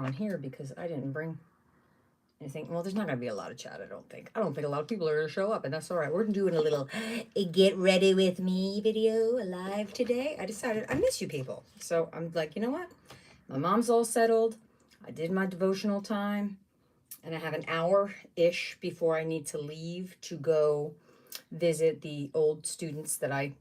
on here because I didn't bring anything. Well, there's not going to be a lot of chat, I don't think. I don't think a lot of people are going to show up, and that's all right. We're doing a little get ready with me video live today. I decided I miss you people. So I'm like, you know what? My mom's all settled. I did my devotional time, and I have an hour-ish before I need to leave to go visit the old students that I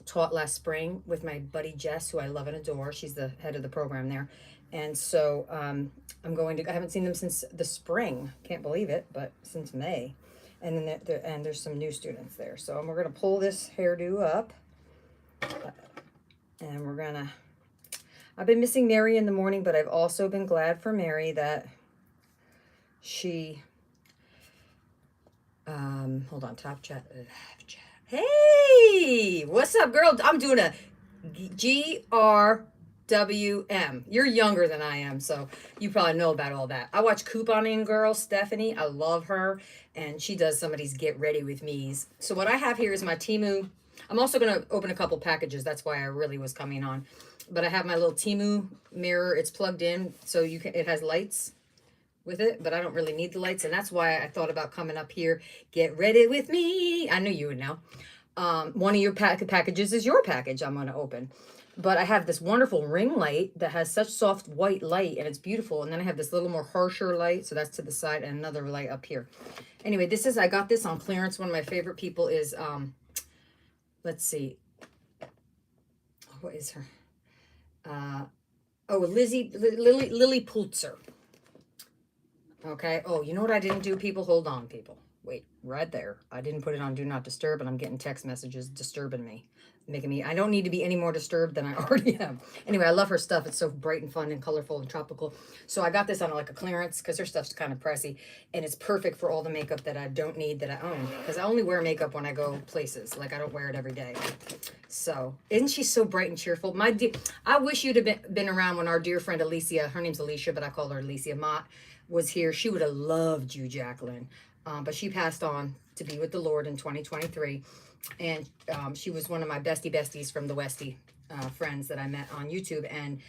taught last spring with my buddy Jess, who I love and adore. She's the head of the program there. And so I'm going to, I haven't seen them since the spring. Can't believe it, but since May. And then there's some new students there. So we're going to pull this hairdo up. And we're going to, I've been missing Mary in the morning, but I've also been glad for Mary that she, hold on, top chat, live chat. Hey, what's up, girl? I'm doing a GRWM. You're younger than I am, so you probably know about all that. I watch Couponing Girl, Stephanie. I love her, and she does some of these get ready with me's. So what I have here is my Temu. I'm also going to open a couple packages. That's why I really was coming on. But I have my little Temu mirror. It's plugged in, so you can. It has lights with it, but I don't really need the lights, and that's why I thought about coming up here. Get ready with me. I knew you would know. One of your packages is your package I'm going to open. But I have this wonderful ring light that has such soft white light, and it's beautiful. And then I have this little more harsher light, so that's to the side, and another light up here. Anyway, I got this on clearance. One of my favorite people is, let's see. What is her? Lily Pulitzer. Okay. Oh, you know what I didn't do, people? Hold on, people. Wait, right there. I didn't put it on Do Not Disturb, and I'm getting text messages disturbing me. Making me, I don't need to be any more disturbed than I already am. Anyway, I love her stuff. It's so bright and fun and colorful and tropical. So I got this on like a clearance because her stuff's kind of pressy. And it's perfect for all the makeup that I don't need that I own. Because I only wear makeup when I go places. Like I don't wear it every day. So, isn't she so bright and cheerful? I wish you'd have been around when our dear friend Alicia, her name's Alicia, but I call her Alicia Mott, was here. She would have loved you, Jacqueline. But she passed on to be with the Lord in 2023. And she was one of my besties from the Westie friends that I met on YouTube. And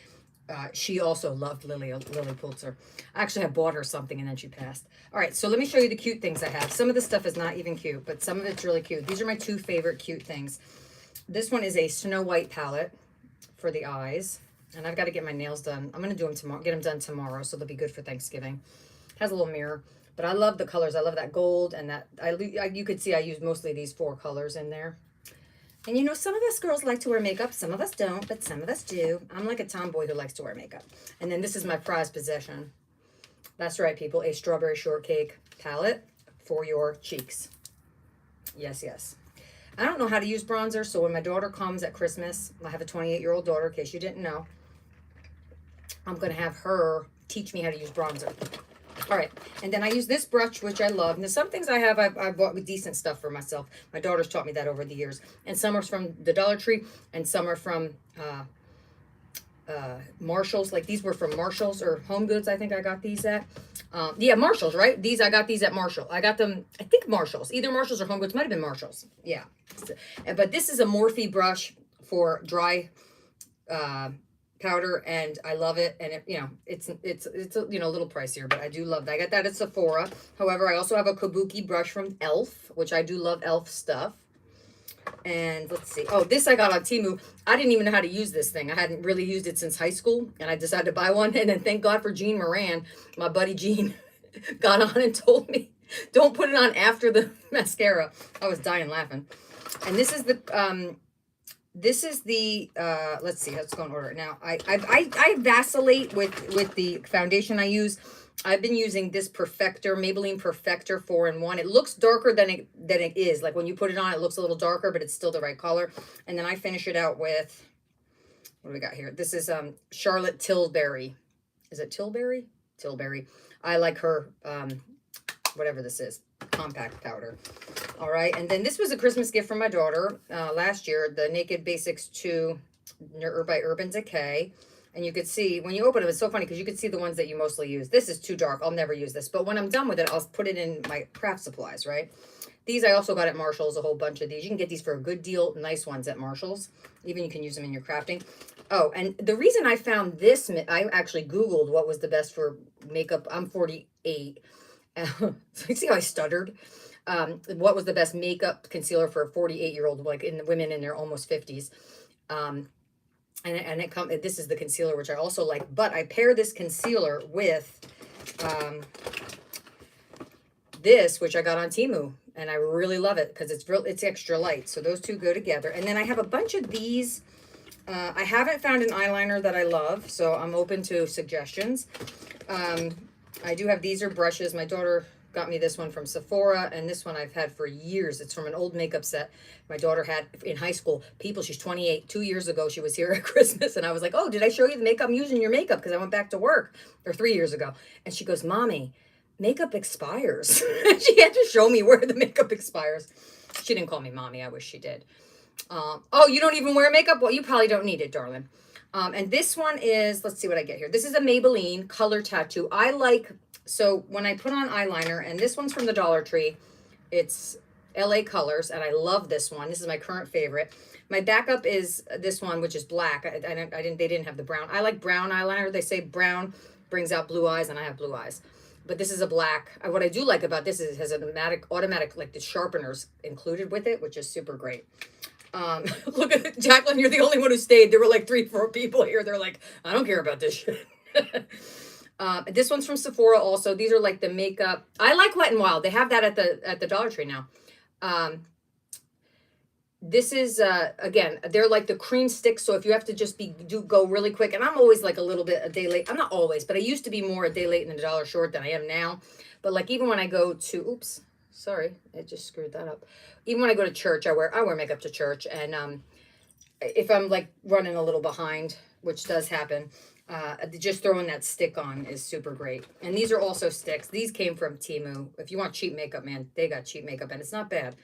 she also loved Lily Pulitzer. I actually had bought her something and then she passed. All right, so let me show you the cute things I have. Some of the stuff is not even cute, but some of it's really cute. These are my two favorite cute things. This one is a Snow White palette for the eyes. And I've got to get my nails done. I'm going to do them tomorrow, get them done tomorrow, so they'll be good for Thanksgiving. Has a little mirror. But I love the colors. I love that gold and that. You could see I use mostly these 4 colors in there. And you know, some of us girls like to wear makeup. Some of us don't, but some of us do. I'm like a tomboy who likes to wear makeup. And then this is my prized possession. That's right, people. A strawberry shortcake palette for your cheeks. Yes, yes. I don't know how to use bronzer, so when my daughter comes at Christmas, I have a 28-year-old daughter, in case you didn't know. I'm going to have her teach me how to use bronzer. All right, and then I use this brush, which I love. Now, some things I bought with decent stuff for myself. My daughter's taught me that over the years. And some are from the Dollar Tree, and some are from Marshall's. Like, these were from Marshall's or Home Goods, I think I got these at. Yeah, Marshall's, right? I got these at Marshall. I got them, I think Marshall's. Either Marshall's or Home Goods. Might have been Marshall's. Yeah. But this is a Morphe brush for dry powder, and I love it. And it, you know, it's you know, a little pricier, but I do love that. I got that at Sephora. However, I also have a Kabuki brush from Elf, which I do love Elf stuff. And let's see. Oh, this I got on Temu. I didn't even know how to use this thing. I hadn't really used it since high school, and I decided to buy one. And then thank God for Jean Moran, my buddy Jean, got on and told me, don't put it on after the mascara. I was dying laughing. And this is the let's see, let's go in order. Now, I vacillate with the foundation I use. I've been using this Maybelline Perfector 4-in-1. It looks darker than it is. Like when you put it on, it looks a little darker, but it's still the right color. And then I finish it out with, what do we got here? This is Charlotte Tilbury. Is it Tilbury? Tilbury. I like her, whatever this is, compact powder. All right, and then this was a Christmas gift from my daughter last year, the Naked Basics 2 by Urban Decay. And you could see, when you open it, it's so funny because you could see the ones that you mostly use. This is too dark. I'll never use this. But when I'm done with it, I'll put it in my craft supplies, right? These I also got at Marshall's, a whole bunch of these. You can get these for a good deal, nice ones at Marshall's. Even you can use them in your crafting. Oh, and the reason I found this, I actually Googled what was the best for makeup. I'm 48. So you see how I stuttered? What was the best makeup concealer for a 48-year-old, like in the women in their almost 50s? Um, and this is the concealer, which I also like, but I pair this concealer with um, this, which I got on Temu, and I really love it because it's extra light. So those two go together. And then I have a bunch of these. I haven't found an eyeliner that I love, so I'm open to suggestions. I do have, these are brushes. My daughter got me this one from Sephora, and this one I've had for years. It's from an old makeup set my daughter had in high school. She's 28. 2 years ago, she was here at Christmas, and I was like, oh, did I show you the makeup I'm using? Your makeup, because I went back to work, or 3 years ago. And she goes, Mommy, makeup expires. She had to show me where the makeup expires. She didn't call me Mommy. I wish she did. Oh, you don't even wear makeup? Well, you probably don't need it, darling. And this one is, let's see what I get here. This is a Maybelline Color Tattoo. So when I put on eyeliner, and this one's from the Dollar Tree, it's LA Colors, and I love this one. This is my current favorite. My backup is this one, which is black. They didn't have the brown. I like brown eyeliner. They say brown brings out blue eyes, and I have blue eyes. But this is a black. What I do like about this is it has an automatic, like the sharpeners included with it, which is super great. Look at Jacqueline, you're the only one who stayed. There were like 3-4 people here. They're like, I don't care about this shit. This one's from Sephora also. These are like the makeup. I like Wet n Wild. They have that at the Dollar Tree now. This is again, they're like the cream sticks. So if you have to just go really quick, and I'm always like a little bit a day late. I'm not always, but I used to be more a day late and a dollar short than I am now. But like even when I go to, oops, sorry, I just screwed that up. Even when I go to church, I wear makeup to church, and if I'm like running a little behind, which does happen, just throwing that stick on is super great. And these are also sticks. These came from Temu. If you want cheap makeup, man, they got cheap makeup, and it's not bad.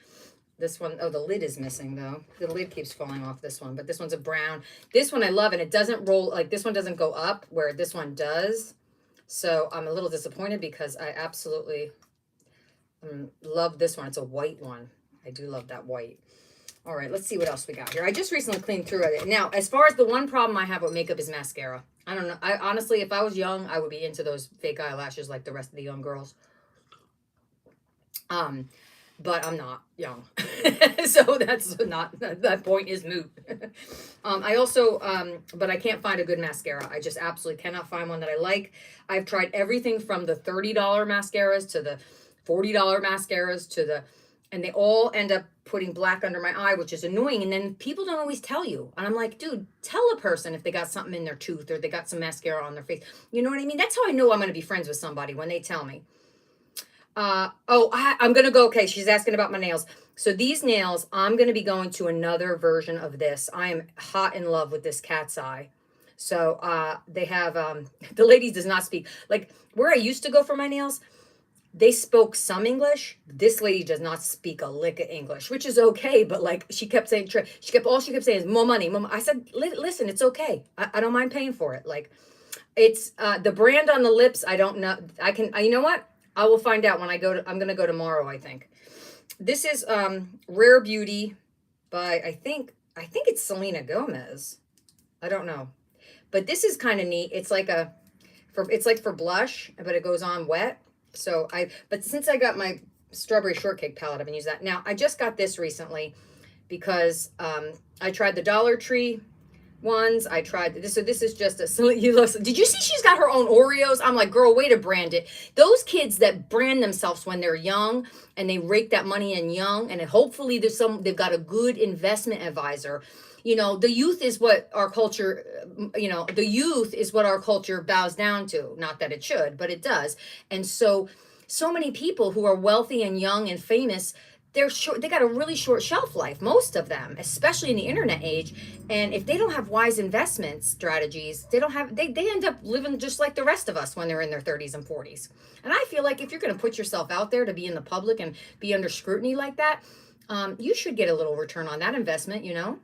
This one, oh, the lid is missing though. The lid keeps falling off this one, but this one's a brown. This one I love, and it doesn't roll, like this one doesn't go up where this one does. So I'm a little disappointed because I absolutely love this one. It's a white one. I do love that white. All right, let's see what else we got here. I just recently cleaned through it. Now, as far as the one problem I have with makeup is mascara. I don't know. I honestly, if I was young, I would be into those fake eyelashes like the rest of the young girls. But I'm not young. So that's not, that point is moot. I also, but I can't find a good mascara. I just absolutely cannot find one that I like. I've tried everything from the $30 mascaras to the $40 mascaras and they all end up putting black under my eye, which is annoying. And then people don't always tell you. And I'm like, dude, tell a person if they got something in their tooth or they got some mascara on their face. You know what I mean? That's how I know I'm going to be friends with somebody, when they tell me. I'm going to go. Okay. She's asking about my nails. So these nails, I'm going to be going to another version of this. I am hot in love with this cat's eye. So, they have, the lady does not speak, like where I used to go for my nails. They spoke some English. This lady does not speak a lick of English, which is okay. But like she kept saying, all she kept saying is more money, more money. I said, listen, it's okay. I don't mind paying for it. Like it's, the brand on the lips. I don't know. You know what? I will find out when I'm going to go tomorrow, I think. This is, Rare Beauty by, I think it's Selena Gomez. I don't know, but this is kind of neat. It's like it's like for blush, but it goes on wet. So but since I got my strawberry shortcake palette, I've been using that. Now I just got this recently because I tried the Dollar Tree ones. I tried this. So this is just did you see she's got her own Oreos? I'm like, girl, way to brand it. Those kids that brand themselves when they're young and they rake that money in young, and hopefully they've got a good investment advisor. You know, the youth is what our culture, bows down to. Not that it should, but it does. And so many people who are wealthy and young and famous, they got a really short shelf life, most of them, especially in the internet age. And if they don't have wise investment strategies, they end up living just like the rest of us when they're in their 30s and 40s. And I feel like if you're going to put yourself out there to be in the public and be under scrutiny like that, you should get a little return on that investment, you know?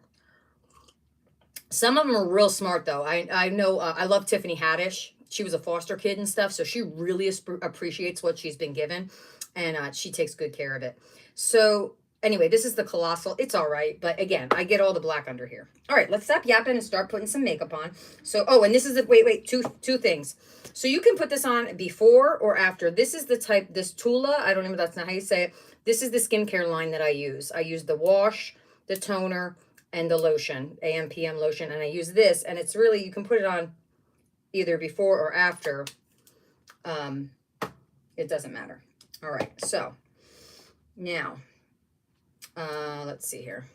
Some of them are real smart, though. I know, I love Tiffany Haddish. She was a foster kid and stuff, so she really appreciates what she's been given, and she takes good care of it. So Anyway, this is the Colossal. It's all right. But again, I get all the black under here. All right, let's stop yapping and start putting some makeup on. So, oh, and this is the, wait, two things. So you can put this on before or after. This is the type, this Tula, I don't even, that's not how you say it. This is the skincare line that I use. I use the wash, the toner, and the lotion, AM, PM lotion. And I use this, and it's really, you can put it on either before or after. It doesn't matter. All right, so now, let's see here.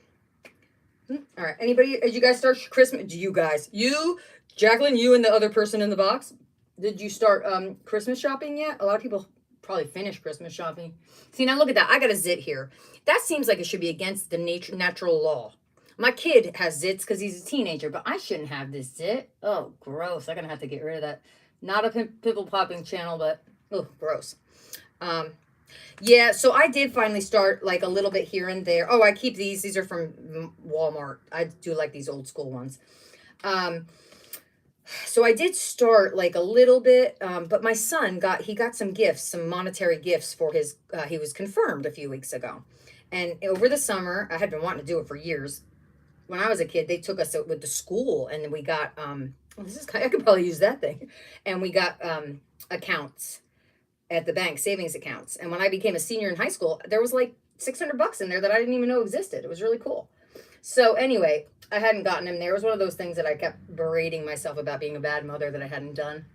All right, anybody, as you guys start Christmas, you, Jacqueline, you and the other person in the box, did you start Christmas shopping yet? A lot of people probably finished Christmas shopping. See, now look at that. I got a zit here. That seems like it should be against the natural law. My kid has zits because he's a teenager, but I shouldn't have this zit. Oh, gross. I'm going to have to get rid of that. Not a pimple popping channel, but, oh, gross. Yeah, so I did finally start like a little bit here and there. Oh, I keep these. These are from Walmart. I do like these old school ones. So I did start like a little bit, but my son got some gifts, some monetary gifts for his, he was confirmed a few weeks ago. And over the summer, I had been wanting to do it for years. When I was a kid, they took us with the school, and we got, I could probably use that thing. And we got accounts at the bank, savings accounts. And when I became a senior in high school, there was like $600 in there that I didn't even know existed. It was really cool. So anyway, I hadn't gotten him there. It was one of those things that I kept berating myself about being a bad mother that I hadn't done.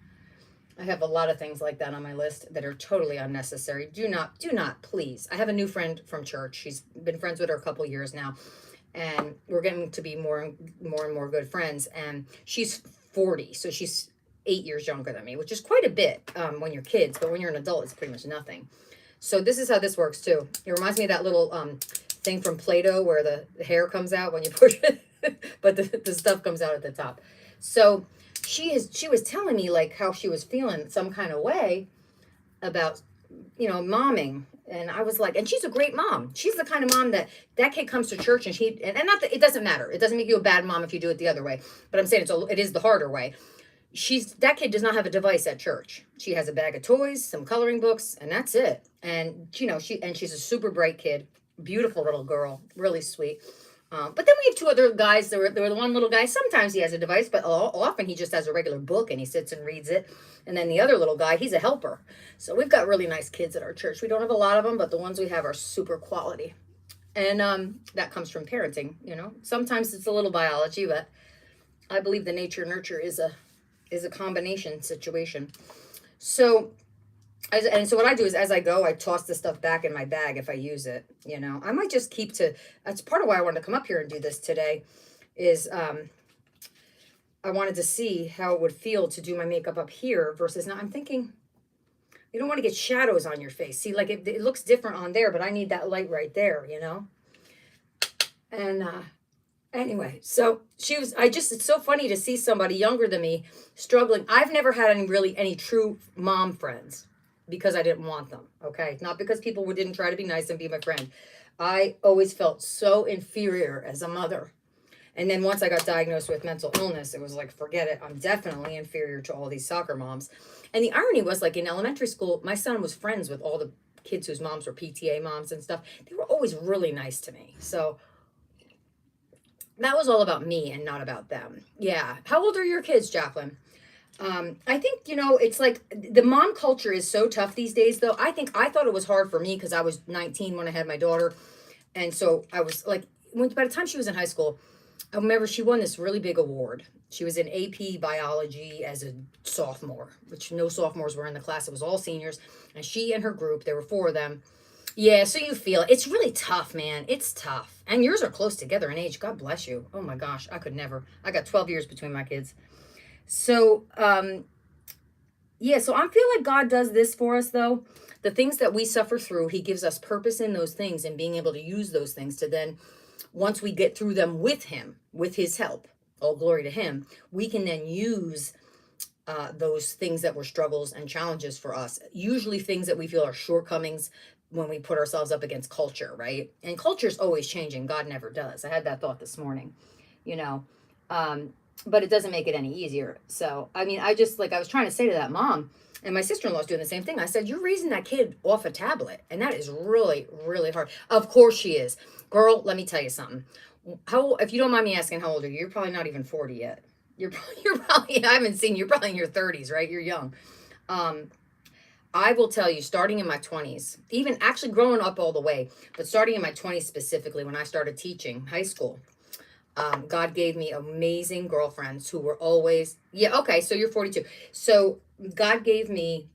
I have a lot of things like that on my list that are totally unnecessary. Do not, please. I have a new friend from church. She's been friends with her a couple years now, and we're getting to be more and more good friends. And she's 40, so she's 8 years younger than me, which is quite a bit when you're kids, but when you're an adult, it's pretty much nothing. So this is how this works too. It reminds me of that little thing from Play-Doh where the hair comes out when you push it, but the stuff comes out at the top. So she was telling me like how she was feeling some kind of way about, momming. And I was like, and she's a great mom. She's the kind of mom that kid comes to church and not that it doesn't matter. It doesn't make you a bad mom if you do it the other way, but I'm saying it is the harder way. That kid does not have a device at church. She has a bag of toys, some coloring books, and that's it. And she's a super bright kid, beautiful little girl, really sweet. But then we have two other guys. There were the one little guy. Sometimes he has a device, but often he just has a regular book and he sits and reads it. And then the other little guy, he's a helper. So we've got really nice kids at our church. We don't have a lot of them, but the ones we have are super quality. And that comes from parenting. Sometimes it's a little biology, but I believe the nature nurture is a combination situation. So what I do is as I go, I toss the stuff back in my bag if I use it. I might just that's part of why I wanted to come up here and do this today is I wanted to see how it would feel to do my makeup up here versus now. I'm thinking you don't want to get shadows on your face. See, like it looks different on there, but I need that light right there, And anyway, so it's so funny to see somebody younger than me struggling. I've never had any true mom friends because I didn't want them. Okay. Not because people didn't try to be nice and be my friend. I always felt so inferior as a mother. And then once I got diagnosed with mental illness, it was like, forget it. I'm definitely inferior to all these soccer moms. And the irony was like in elementary school, my son was friends with all the kids whose moms were PTA moms and stuff. They were always really nice to me. So that was all about me and not about them. Yeah. How old are your kids, Jacqueline? I think, it's like the mom culture is so tough these days, though. I thought it was hard for me because I was 19 when I had my daughter. And so I was like, by the time she was in high school, I remember she won this really big award. She was in AP biology as a sophomore, which no sophomores were in the class. It was all seniors. And she and her group, there were 4 of them. Yeah, so you feel it's really tough, man. It's tough. And yours are close together in age. God bless you. Oh my gosh, I could never. I got 12 years between my kids. So, yeah, so I feel like God does this for us, though. The things that we suffer through, he gives us purpose in those things and being able to use those things to then, once we get through them with him, with his help, all glory to him, we can then use those things that were struggles and challenges for us. Usually things that we feel are shortcomings when we put ourselves up against culture, right? And culture's always changing. God never does. I had that thought this morning, but it doesn't make it any easier. So, I mean, I just, like, I was trying to say to that mom, and my sister-in-law's doing the same thing. I said, you're raising that kid off a tablet, and that is really, really hard. Of course she is. Girl, let me tell you something. How, if you don't mind me asking, how old are you? You're probably not even 40 yet. You're probably, I haven't seen you, you're probably in your 30s, right? You're young. Um, I will tell you, starting in my 20s, even actually growing up all the way, but starting in my 20s specifically, when I started teaching high school, God gave me amazing girlfriends who were always, yeah, okay, so you're 42. So God gave me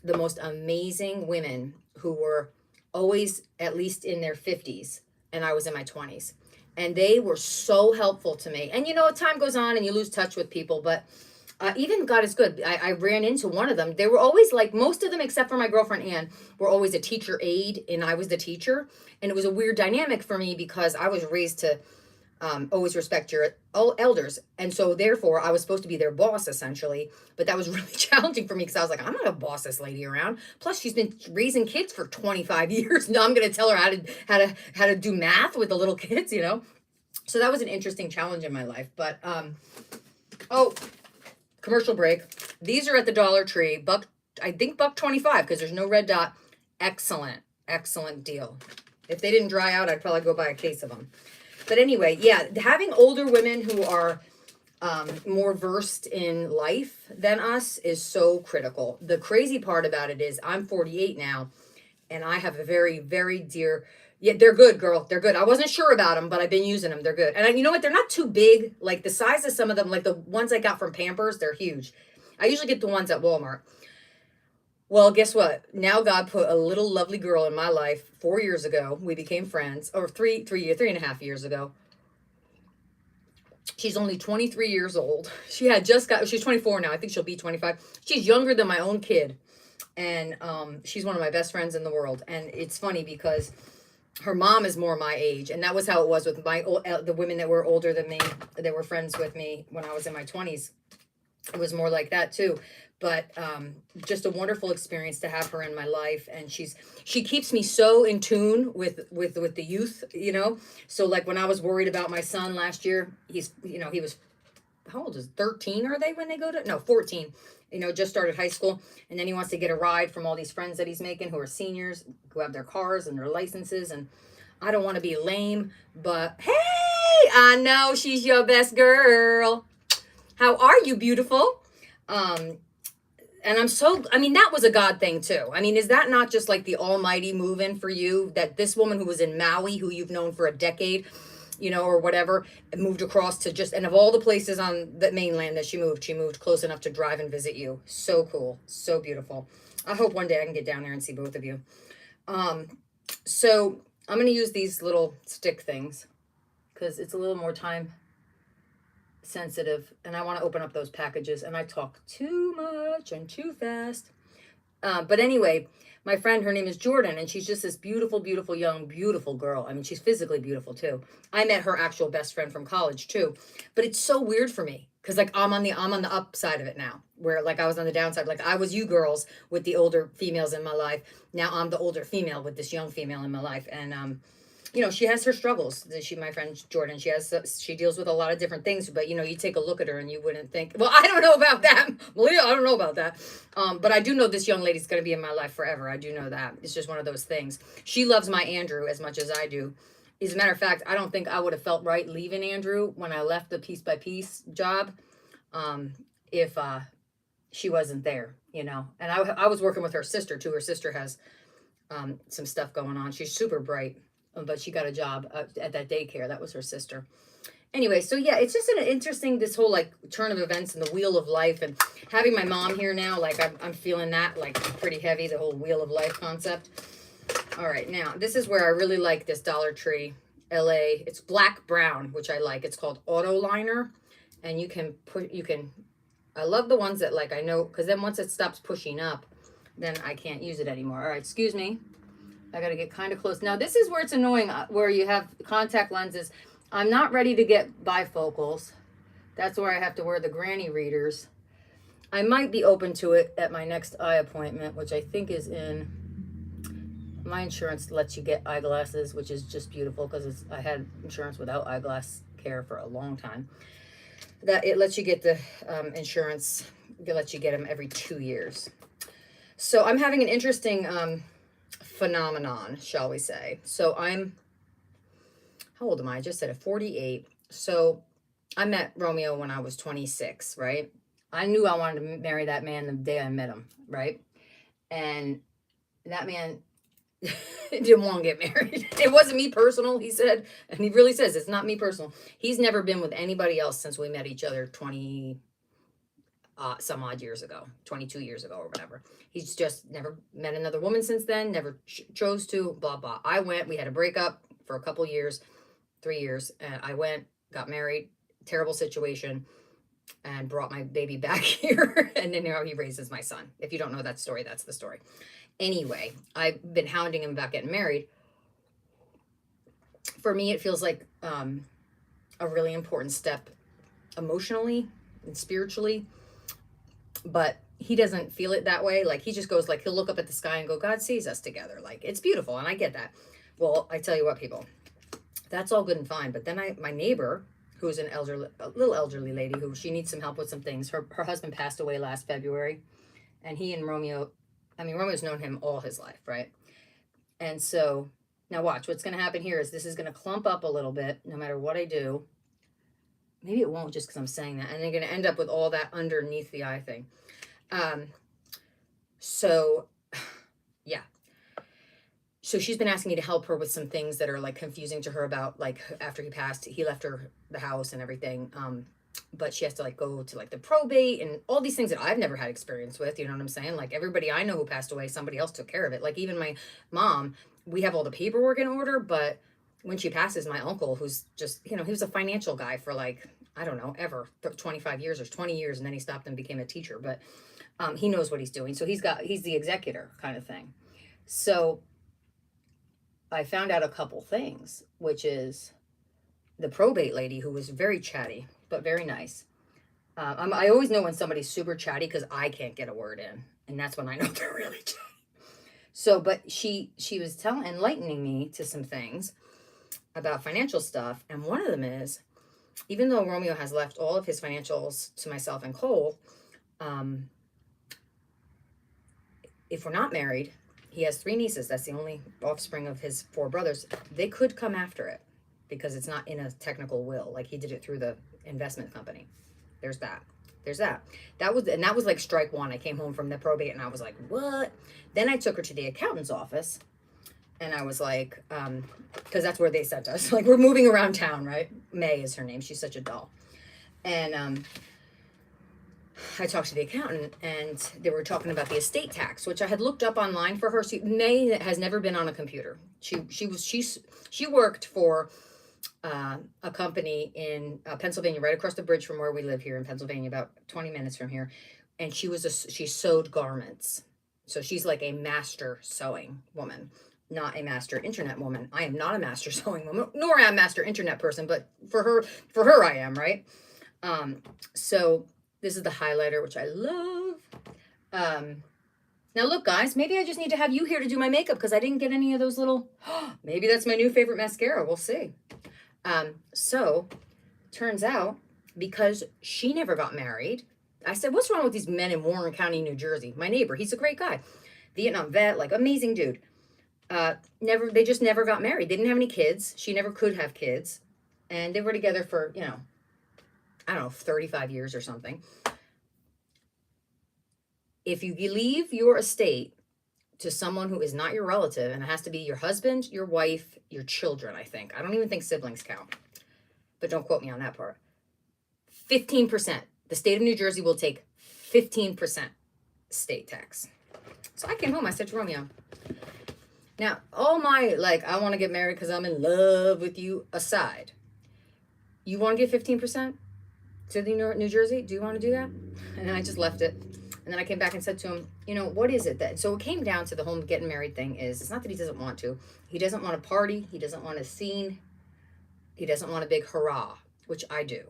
the most amazing women who were always at least in their 50s, and I was in my 20s. And they were so helpful to me. And you know, time goes on and you lose touch with people, but even God is good. I ran into one of them. They were always like, most of them, except for my girlfriend Ann, were always a teacher aide, and I was the teacher. And it was a weird dynamic for me because I was raised to always respect your elders. And so therefore I was supposed to be their boss essentially, but that was really challenging for me because I was like, I'm not a boss this lady around. Plus she's been raising kids for 25 years. Now I'm going to tell her how to do math with the little kids, you know? So that was an interesting challenge in my life. But, oh, commercial break. These are at the Dollar Tree, I think buck 25 because there's no red dot. Excellent, excellent deal. If they didn't dry out, I'd probably go buy a case of them. But anyway, yeah, having older women who are more versed in life than us is so critical. The crazy part about it is I'm 48 now, and I have a very, very dear, yeah, they're good, girl. They're good. I wasn't sure about them, but I've been using them. They're good. And you know what? They're not too big. Like the size of some of them, like the ones I got from Pampers, they're huge. I usually get the ones at Walmart. Well, guess what? Now God put a little lovely girl in my life 4 years ago. We became friends, or 3.5 years ago. She's only 23 years old. She's 24 now. I think she'll be 25. She's younger than my own kid. And she's one of my best friends in the world. And it's funny because her mom is more my age. And that was how it was with the women that were older than me, that were friends with me when I was in my 20s. It was more like that too. But just a wonderful experience to have her in my life, and she keeps me so in tune with the youth, you know. So like when I was worried about my son last year, he was, how old is 13? Are they when they go to, no, 14? You know, just started high school, and then he wants to get a ride from all these friends that he's making who are seniors, who have their cars and their licenses, and I don't want to be lame, but hey, I know she's your best girl. How are you, beautiful? And I mean, that was a God thing too. I mean, is that not just like the almighty moving for you, that this woman who was in Maui, who you've known for a decade, you know, or whatever, moved across to just, and of all the places on the mainland that she moved close enough to drive and visit you. So cool. So beautiful. I hope one day I can get down there and see both of you. So I'm going to use these little stick things because it's a little more time sensitive, and I want to open up those packages, and I talk too much and too fast. But anyway, my friend, her name is Jordan, and she's just this beautiful, beautiful, young, beautiful girl. I mean, she's physically beautiful too. I met her actual best friend from college too. But it's so weird for me because like I'm on the upside of it now, where like I was on the downside. Like I was you girls with the older females in my life. Now I'm the older female with this young female in my life, and you know, she has her struggles. My friend Jordan, she deals with a lot of different things, but you know, you take a look at her and you wouldn't think, well, I don't know about that. Malia, I don't know about that. But I do know this young lady's going to be in my life forever. I do know that. It's just one of those things. She loves my Andrew as much as I do. As a matter of fact, I don't think I would have felt right leaving Andrew when I left the piece by piece job, if she wasn't there, you know. And I was working with her sister too. Her sister has some stuff going on. She's super bright. But she got a job at that daycare. That was her sister. Anyway, so yeah, it's just an interesting, this whole like turn of events and the wheel of life, and having my mom here now, like I'm feeling that like pretty heavy, the whole wheel of life concept. All right, now this is where I really like this Dollar Tree LA. It's black brown, which I like. It's called Auto Liner, and I love the ones that like I know, because then once it stops pushing up, then I can't use it anymore. All right, excuse me. I got to get kind of close. Now, this is where it's annoying, where you have contact lenses. I'm not ready to get bifocals. That's where I have to wear the granny readers. I might be open to it at my next eye appointment, which I think is in... My insurance lets you get eyeglasses, which is just beautiful because I had insurance without eyeglass care for a long time. that it lets you get the insurance. It lets you get them every 2 years. So I'm having an interesting phenomenon, shall we say. So how old am I? I just said it, 48. So I met Romeo when I was 26, right? I knew I wanted to marry that man the day I met him, right? And that man didn't want to get married. It wasn't me personal, he said. And he really says, it's not me personal. He's never been with anybody else since we met each other 20 some odd years ago, 22 years ago or whatever. He's just never met another woman since then, never chose to, blah, blah. I went, we had a breakup for a couple years, 3 years. And I went, got married, terrible situation, and brought my baby back here. And then now he raises my son. If you don't know that story, that's the story. Anyway, I've been hounding him about getting married. For me, it feels like a really important step emotionally and spiritually. But he doesn't feel it that way. Like, he just goes, like, he'll look up at the sky and go, God sees us together. Like, it's beautiful. And I get that. Well, I tell you what, people, that's all good and fine. But then my neighbor, who's a little elderly lady, who she needs some help with some things. Her husband passed away last February. And he and Romeo, I mean, Romeo's known him all his life, right? And so, now watch, what's going to happen here is this is going to clump up a little bit no matter what I do. Maybe it won't just because I'm saying that. And they're going to end up with all that underneath the eye thing. So, yeah. So she's been asking me to help her with some things that are like confusing to her about, like, after he passed, he left her the house and everything. But she has to like go to like the probate and all these things that I've never had experience with. You know what I'm saying? Like, everybody I know who passed away, somebody else took care of it. Like, even my mom, we have all the paperwork in order, but when she passes, my uncle, who's just, you know, he was a financial guy for like, I don't know, ever 25 years or 20 years. And then he stopped and became a teacher, but he knows what he's doing. So he's the executor kind of thing. So I found out a couple things, which is the probate lady, who was very chatty, but very nice. I always know when somebody's super chatty because I can't get a word in. And that's when I know they're really chatty. So, but she was enlightening me to some things about financial stuff. And one of them is, even though Romeo has left all of his financials to myself and Cole, if we're not married, he has 3 nieces. That's the only offspring of his 4 brothers. They could come after it because it's not in a technical will. Like, he did it through the investment company. There's that. That was like strike 1. I came home from the probate and I was like, what? Then I took her to the accountant's office. And I was like, because that's where they sent us. Like, we're moving around town, right? May is her name. She's such a doll. And I talked to the accountant, and they were talking about the estate tax, which I had looked up online for her. May has never been on a computer. She worked for a company in Pennsylvania, right across the bridge from where we live here in Pennsylvania, about 20 minutes from here. And she sewed garments. So she's like a master sewing woman. Not a master internet woman. I am not a master sewing woman, nor am I a master internet person, but for her I am, right? So this is the highlighter, which I love. Now look, guys, maybe I just need to have you here to do my makeup because I didn't get any of those little, maybe that's my new favorite mascara. We'll see. So turns out, because she never got married, I said, what's wrong with these men in Warren County, New Jersey? My neighbor, he's a great guy. Vietnam vet, like, amazing dude. They just never got married. They didn't have any kids. She never could have kids. And they were together for, you know, I don't know, 35 years or something. If you leave your estate to someone who is not your relative, and it has to be your husband, your wife, your children, I think. I don't even think siblings count. But don't quote me on that part. 15%. The state of New Jersey will take 15% state tax. So I came home. I said to Romeo, now, all my, like, I want to get married because I'm in love with you aside, you want to give 15% to the New Jersey? Do you want to do that? And then I just left it. And then I came back and said to him, you know, what is it that, so it came down to the whole getting married thing is, it's not that he doesn't want to. He doesn't want a party. He doesn't want a scene. He doesn't want a big hurrah, which I do.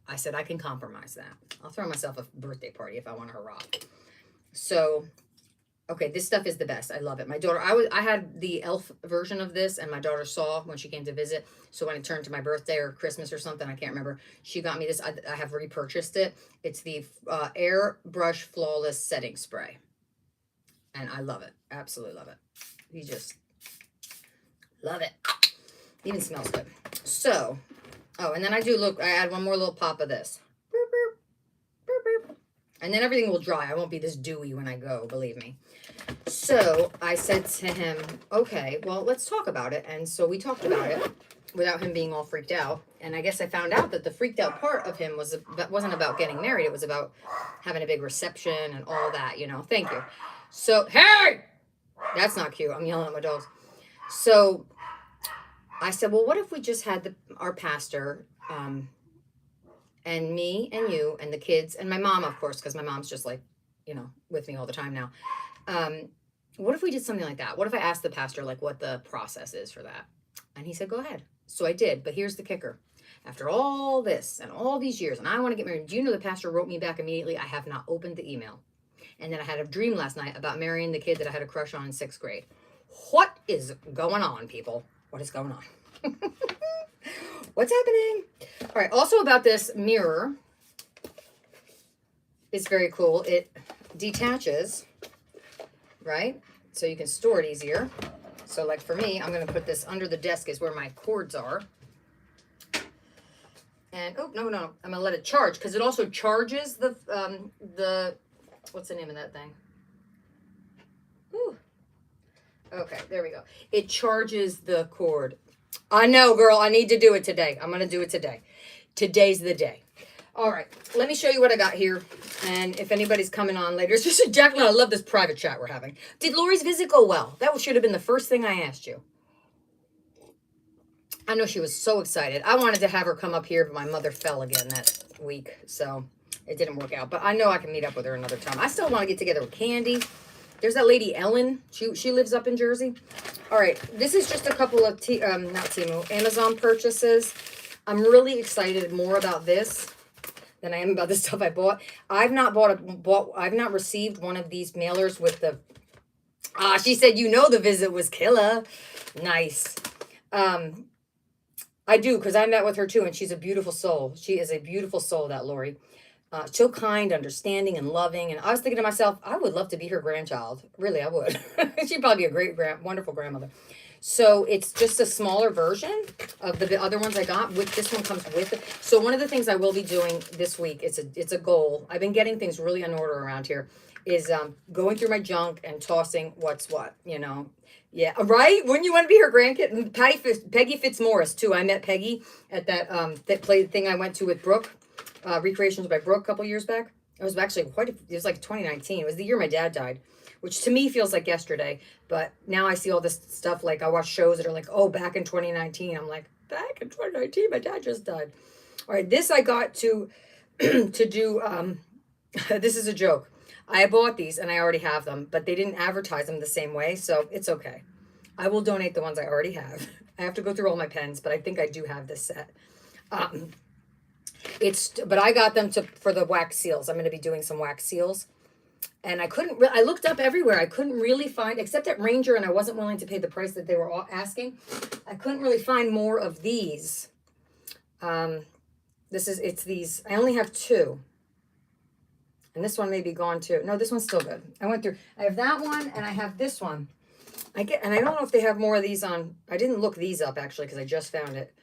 I said, I can compromise that. I'll throw myself a birthday party if I want a hurrah. So, Okay, this stuff is the best. I love it. My daughter, I had the elf version of this, and my daughter saw when she came to visit. So when it turned to my birthday or Christmas or something, I can't remember, she got me this. I have repurchased it. It's the Airbrush Flawless Setting Spray, and I love it. Absolutely love it. You just love it. Even smells good. So, oh, and then I add one more little pop of this. Boop, boop, boop, boop. And then everything will dry. I won't be this dewy when I go, believe me. So I said to him, okay, well, let's talk about it. And so we talked about it without him being all freaked out. And I guess I found out that the freaked out part of him wasn't about getting married. It was about having a big reception and all that, you know. Thank you. So, hey, that's not cute. I'm yelling at my dogs. So I said, well, what if we just had our pastor and me and you and the kids and my mom, of course, because my mom's just like, you know, with me all the time now. What if we did something like that? What if I asked the pastor like what the process is for that? And he said, go ahead. So I did. But here's the kicker. After all this and all these years, and I want to get married, do you know the pastor wrote me back immediately? I have not opened the email. And then I had a dream last night about marrying the kid that I had a crush on in 6th grade. What is going on, people? What is going on? What's happening? All right. Also about this mirror. It's very cool. It detaches, right? So you can store it easier. So like for me, I'm going to put this under the desk is where my cords are. And, oh, no. I'm going to let it charge because it also charges the what's the name of that thing? Ooh. Okay, there we go. It charges the cord. I know, girl. I need to do it today. I'm going to do it today. Today's the day. All right. Let me show you what I got here. And if anybody's coming on later, it's just Jacqueline, I love this private chat we're having. Did Lori's visit go well? That should have been the first thing I asked you. I know she was so excited. I wanted to have her come up here, but my mother fell again that week. So it didn't work out. But I know I can meet up with her another time. I still want to get together with Candy. There's that lady, Ellen. She lives up in Jersey. All right. This is just a couple of, Amazon purchases. I'm really excited more about this than I am about the stuff I bought. I've not received one of these mailers with the, she said, you know, the visit was killer. Nice. I do, because I met with her too, and she's a beautiful soul. She is a beautiful soul, that Lori. So kind, understanding, and loving. And I was thinking to myself, I would love to be her grandchild. Really, I would. She'd probably be a wonderful grandmother. So it's just a smaller version of the other ones I got. This one comes with it. So one of the things I will be doing this week, it's a goal. I've been getting things really in order around here, is going through my junk and tossing what's what, you know. Yeah, right? Wouldn't you want to be her grandkid? And Peggy Fitzmaurice, too. I met Peggy at that play thing I went to with Brooke, Recreations by Brooke, a couple years back. It was actually it was like 2019. It was the year my dad died, which to me feels like yesterday. But now I see all this stuff, like I watch shows that are like, oh, back in 2019. I'm like, back in 2019, my dad just died. All right, this I got to do, this is a joke. I bought these and I already have them, but they didn't advertise them the same way, so it's okay. I will donate the ones I already have. I have to go through all my pens, but I think I do have this set. But I got them for the wax seals. I'm going to be doing some wax seals. And I looked up everywhere. I couldn't really find, except at Ranger, and I wasn't willing to pay the price that they were all asking. I couldn't really find more of these. It's these. I only have 2. And this one may be gone too. No, this one's still good. I have that one and I have this one. And I don't know if they have more of these on. I didn't look these up actually because I just found it.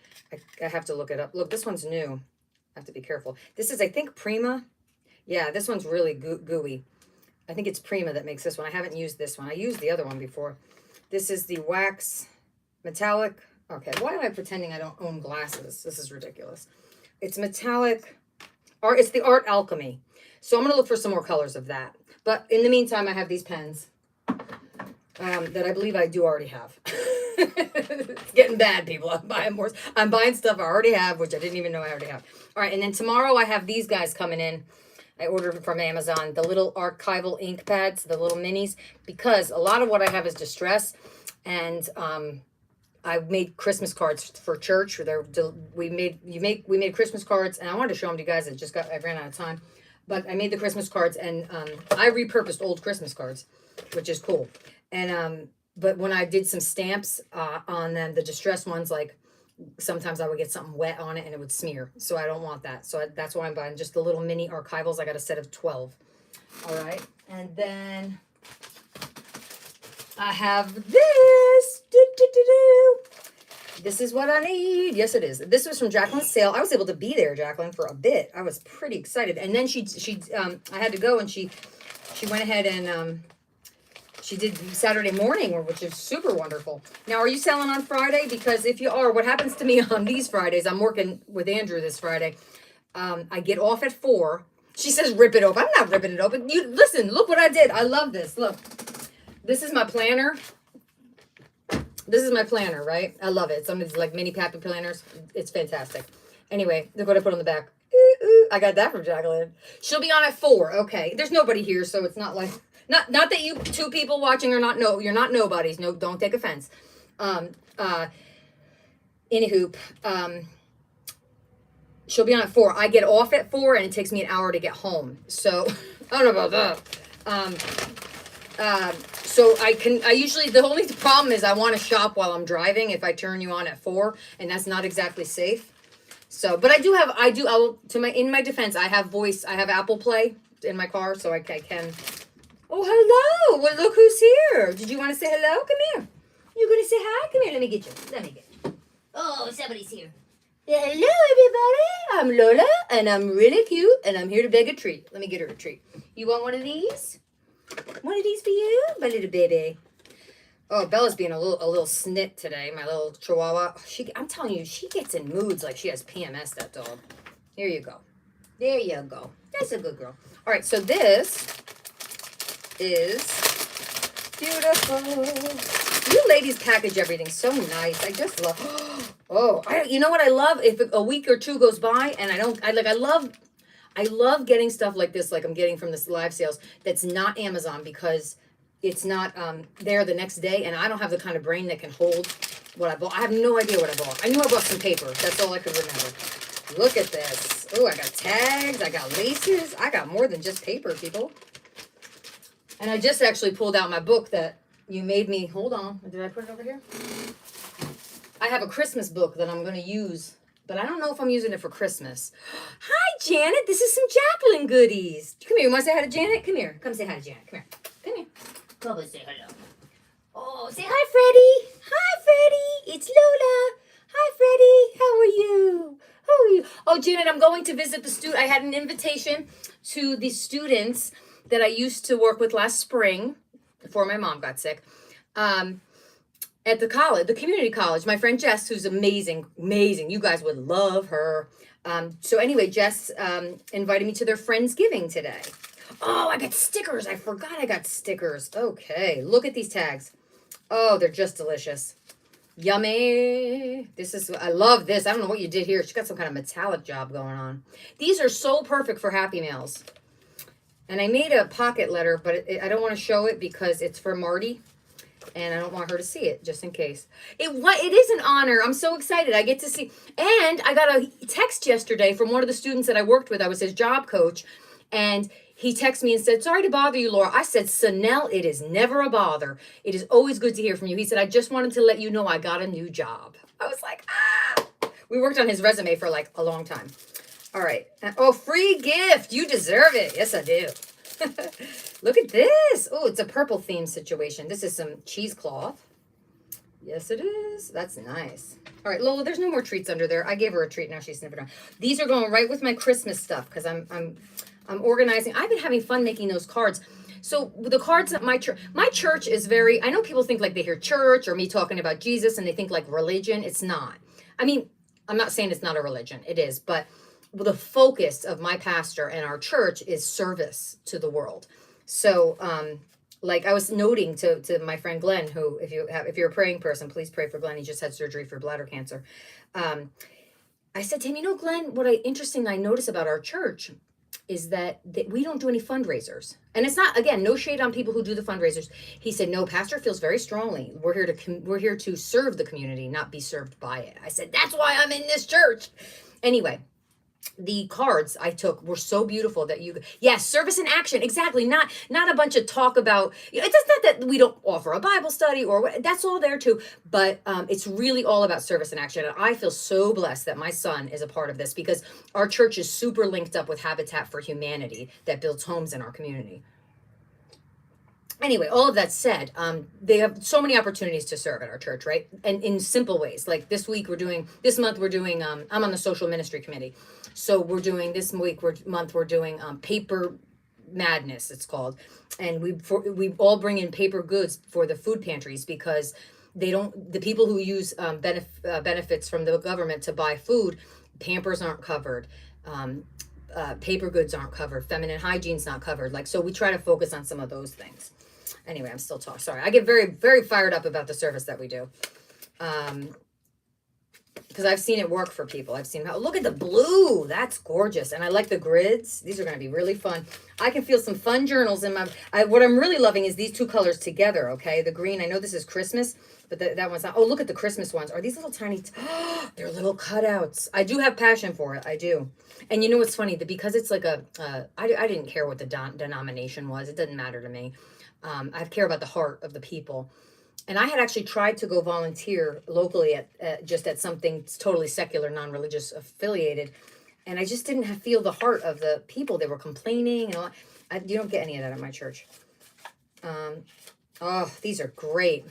I have to look it up. Look, this one's new. I have to be careful. This is, I think, Prima. Yeah, this one's really gooey. I think it's Prima that makes this one. I haven't used this one. I used the other one before. This is the wax metallic. Okay, why am I pretending I don't own glasses? This is ridiculous. It's metallic. It's the Art Alchemy. So I'm going to look for some more colors of that. But in the meantime, I have these pens that I believe I do already have. It's getting bad, people. I'm buying more. I'm buying stuff I already have, which I didn't even know I already have. All right, and then tomorrow I have these guys coming in. I ordered them from Amazon, the little archival ink pads, the little minis, because a lot of what I have is distress. And I made Christmas cards for church. We made Christmas cards, and I wanted to show them to you guys. I ran out of time. But I made the Christmas cards, and I repurposed old Christmas cards. which is cool. And but when I did some stamps on them, the distressed ones, like sometimes I would get something wet on it and it would smear. So I don't want that. So that's why I'm buying just the little mini archivals. I got a set of 12. All right. And then I have this. This is what I need. Yes, it is. This was from Jacqueline's sale. I was able to be there, Jacqueline, for a bit. I was pretty excited. And then I had to go, and she went ahead and she did Saturday morning, which is super wonderful. Now, are you selling on Friday? Because if you are, what happens to me on these Fridays, I'm working with Andrew this Friday. I get off at 4. She says, rip it open. I'm not ripping it open. You listen, look what I did. I love this. Look, this is my planner. This is my planner, right? I love it. Some of these like mini pappy planners. It's fantastic. Anyway, look what I put on the back. I got that from Jacqueline. She'll be on at 4. Okay. There's nobody here, so it's not like not that you 2 people watching are not you're not nobodies. No, don't take offense. Anywho, she'll be on at 4. I get off at 4 and it takes me an hour to get home. So I don't know about that. So I usually, the only problem is I want to shop while I'm driving if I turn you on at 4, and that's not exactly safe. So, but in my defense, I have Apple Play in my car, so I can. Oh, hello. Well, look who's here. Did you want to say hello? Come here. You're going to say hi? Come here. Let me get you. Oh, somebody's here. Yeah, hello, everybody. I'm Lola, and I'm really cute, and I'm here to beg a treat. Let me get her a treat. You want one of these? One of these for you, my little baby. Oh, Bella's being a little snit today, my little chihuahua. I'm telling you, she gets in moods like she has PMS, that dog. Here you go. There you go. That's a good girl. All right, so this is beautiful. You ladies package everything so nice. I just love. Oh, you know what I love? If a week or 2 goes by and I love getting stuff like this, like I'm getting from this live sales, that's not Amazon, because it's not there the next day, and I don't have the kind of brain that can hold what I bought. I have no idea what I bought. I knew I bought some paper. That's all I could remember. Look at this. Oh, I got tags. I got laces. I got more than just paper, people. And I just actually pulled out my book that you made me. Hold on. Did I put it over here? I have a Christmas book that I'm going to use, but I don't know if I'm using it for Christmas. Hi, Janet. This is some Jacqueline goodies. Come here. You want to say hi to Janet? Come here. Come say hi to Janet. Come here. Come here. Come and say hello. Oh, say hi, Freddie. Hi, Freddie. It's Lola. Hi, Freddie. How are you? How are you? Oh, Janet, I'm going to visit the student. I had an invitation to the students that I used to work with last spring before my mom got sick. At the college, the community college, my friend Jess, who's amazing. You guys would love her. So anyway, Jess invited me to their Friendsgiving today. Oh, I got stickers. I forgot I got stickers. Okay, look at these tags. Oh, they're just delicious. Yummy. I love this. I don't know what you did here. She's got some kind of metallic job going on. These are so perfect for Happy Mails. And I made a pocket letter, but I don't want to show it because it's for Marty. And I don't want her to see it, just in case. It is an honor. I'm so excited. I get to see. And I got a text yesterday from one of the students that I worked with. I was his job coach. And he texted me and said, sorry to bother you, Laura. I said, Sanel, it is never a bother. It is always good to hear from you. He said, I just wanted to let you know I got a new job. I was like, ah. We worked on his resume for like a long time. All right. Oh, free gift. You deserve it. Yes, I do. Look at this. Oh, it's a purple theme situation. This is some cheesecloth. Yes, it is. That's nice. All right, Lola, there's no more treats under there. I gave her a treat. Now she's sniffing around. These are going right with my Christmas stuff because I'm organizing. I've been having fun making those cards. So the cards at my church is very, I know people think like they hear church or me talking about Jesus and they think like religion. It's not. I mean, I'm not saying it's not a religion. It is, but the focus of my pastor and our church is service to the world. So, like I was noting to my friend Glenn, who, if you're a praying person, please pray for Glenn. He just had surgery for bladder cancer. I said to him, you know, Glenn, interesting I notice about our church is that we don't do any fundraisers. And it's not, again, no shade on people who do the fundraisers. He said, no, pastor feels very strongly. We're here to serve the community, not be served by it. I said, that's why I'm in this church. Anyway, the cards I took were so beautiful that yes, service in action, exactly. Not a bunch of talk about. It's just not that we don't offer a Bible study or what. That's all there too, but it's really all about service in action. And I feel so blessed that my son is a part of this, because our church is super linked up with Habitat for Humanity that builds homes in our community. Anyway, all of that said, they have so many opportunities to serve at our church, right? And in simple ways. Like this month we're doing, I'm on the social ministry committee. So we're doing month we're doing paper madness, it's called. And we all bring in paper goods for the food pantries, because the people who use benefits from the government to buy food, Pampers aren't covered. Paper goods aren't covered. Feminine hygiene's not covered. Like, so we try to focus on some of those things. Anyway, I'm still talking. Sorry. I get very, very fired up about the service that we do. Because I've seen it work for people. I've seen look at the blue. That's gorgeous. And I like the grids. These are going to be really fun. I can feel some fun journals in what I'm really loving is these two colors together. Okay. The green, I know this is Christmas, but that one's not. Oh, look at the Christmas ones. Are these little tiny, they're little cutouts. I do have passion for it. I do. And you know what's funny? Because it's like I didn't care what the denomination was. It doesn't matter to me. I care about the heart of the people. And I had actually tried to go volunteer locally at something totally secular, non-religious affiliated. And I just didn't feel the heart of the people. They were complaining and all. You don't get any of that at my church. Oh, these are great.